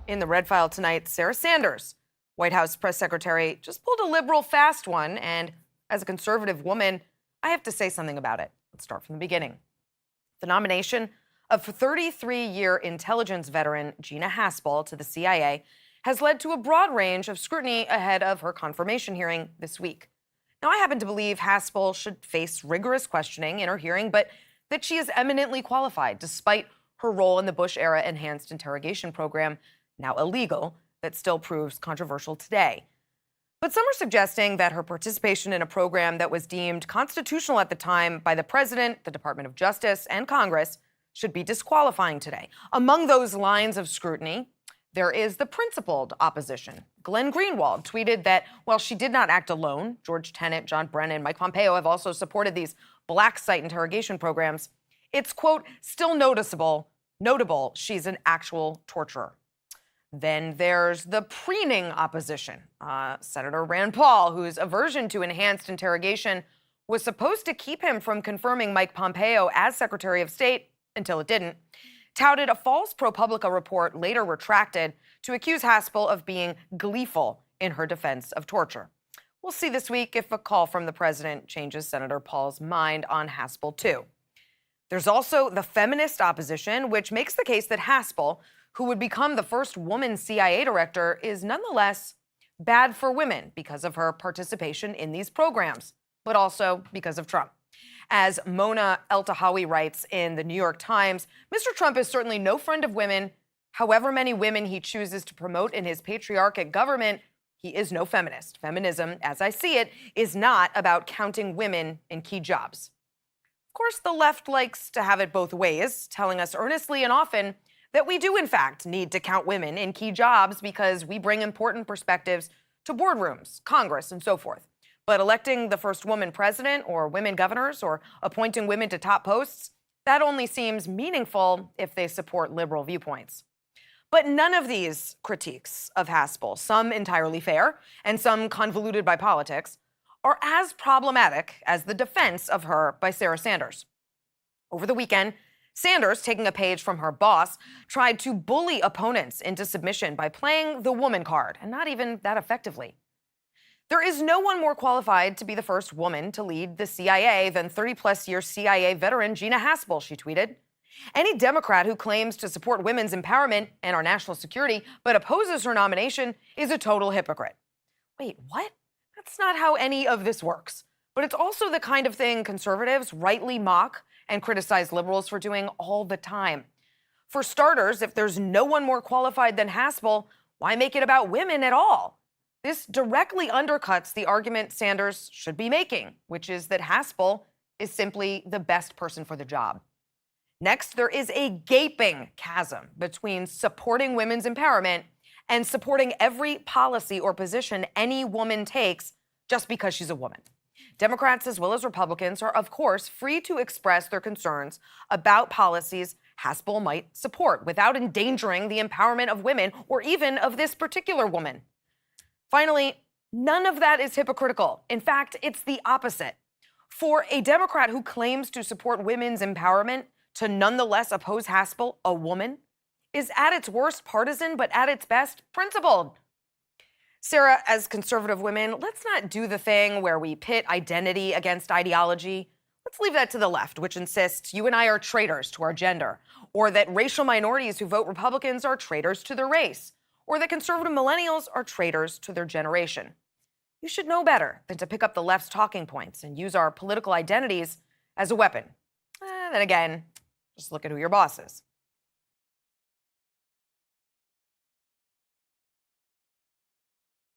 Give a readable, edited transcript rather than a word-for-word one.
In the Red File tonight, Sarah Sanders, White House press secretary, just pulled a liberal fast one. And as a conservative woman, I have to say something about it. Let's start from the beginning. The nomination of 33-year intelligence veteran Gina Haspel to the CIA has led to a broad range of scrutiny ahead of her confirmation hearing this week. Now, I happen to believe Haspel should face rigorous questioning in her hearing, but that she is eminently qualified despite her role in the Bush-era enhanced interrogation program, now illegal, that still proves controversial today. But some are suggesting that her participation in a program that was deemed constitutional at the time by the president, the Department of Justice, and Congress should be disqualifying today. Among those lines of scrutiny, there is the principled opposition. Glenn Greenwald tweeted that while she did not act alone, George Tenet, John Brennan, Mike Pompeo have also supported these black site interrogation programs. It's, quote, still notable she's an actual torturer. Then there's the preening opposition. Senator Rand Paul, whose aversion to enhanced interrogation was supposed to keep him from confirming Mike Pompeo as Secretary of State until it didn't, touted a false ProPublica report later retracted to accuse Haspel of being gleeful in her defense of torture. We'll see this week if a call from the president changes Senator Paul's mind on Haspel, too. There's also the feminist opposition, which makes the case that Haspel, who would become the first woman CIA director, is nonetheless bad for women because of her participation in these programs, but also because of Trump. As Mona El-Tahawi writes in the New York Times, Mr. Trump is certainly no friend of women. However many women he chooses to promote in his patriarchal government, he is no feminist. Feminism, as I see it, is not about counting women in key jobs. Of course, the left likes to have it both ways, telling us earnestly and often that we do, in fact, need to count women in key jobs because we bring important perspectives to boardrooms, Congress, and so forth. But electing the first woman president or women governors or appointing women to top posts, that only seems meaningful if they support liberal viewpoints. But none of these critiques of Haspel, some entirely fair and some convoluted by politics, are as problematic as the defense of her by Sarah Sanders. Over the weekend, Sanders, taking a page from her boss, tried to bully opponents into submission by playing the woman card, and not even that effectively. There is no one more qualified to be the first woman to lead the CIA than 30-plus-year CIA veteran Gina Haspel, she tweeted. Any Democrat who claims to support women's empowerment and our national security but opposes her nomination is a total hypocrite. Wait, what? That's not how any of this works. But it's also the kind of thing conservatives rightly mock and criticize liberals for doing all the time. For starters, if there's no one more qualified than Haspel, why make it about women at all? This directly undercuts the argument Sanders should be making, which is that Haspel is simply the best person for the job. Next, there is a gaping chasm between supporting women's empowerment and supporting every policy or position any woman takes just because she's a woman. Democrats as well as Republicans are, of course, free to express their concerns about policies Haspel might support without endangering the empowerment of women or even of this particular woman. Finally, none of that is hypocritical. In fact, it's the opposite. For a Democrat who claims to support women's empowerment to nonetheless oppose Haspel, a woman, is at its worst partisan, but at its best principled. Sarah, as conservative women, let's not do the thing where we pit identity against ideology. Let's leave that to the left, which insists you and I are traitors to our gender, or that racial minorities who vote Republicans are traitors to their race, or that conservative millennials are traitors to their generation. You should know better than to pick up the left's talking points and use our political identities as a weapon. Then again, just look at who your boss is.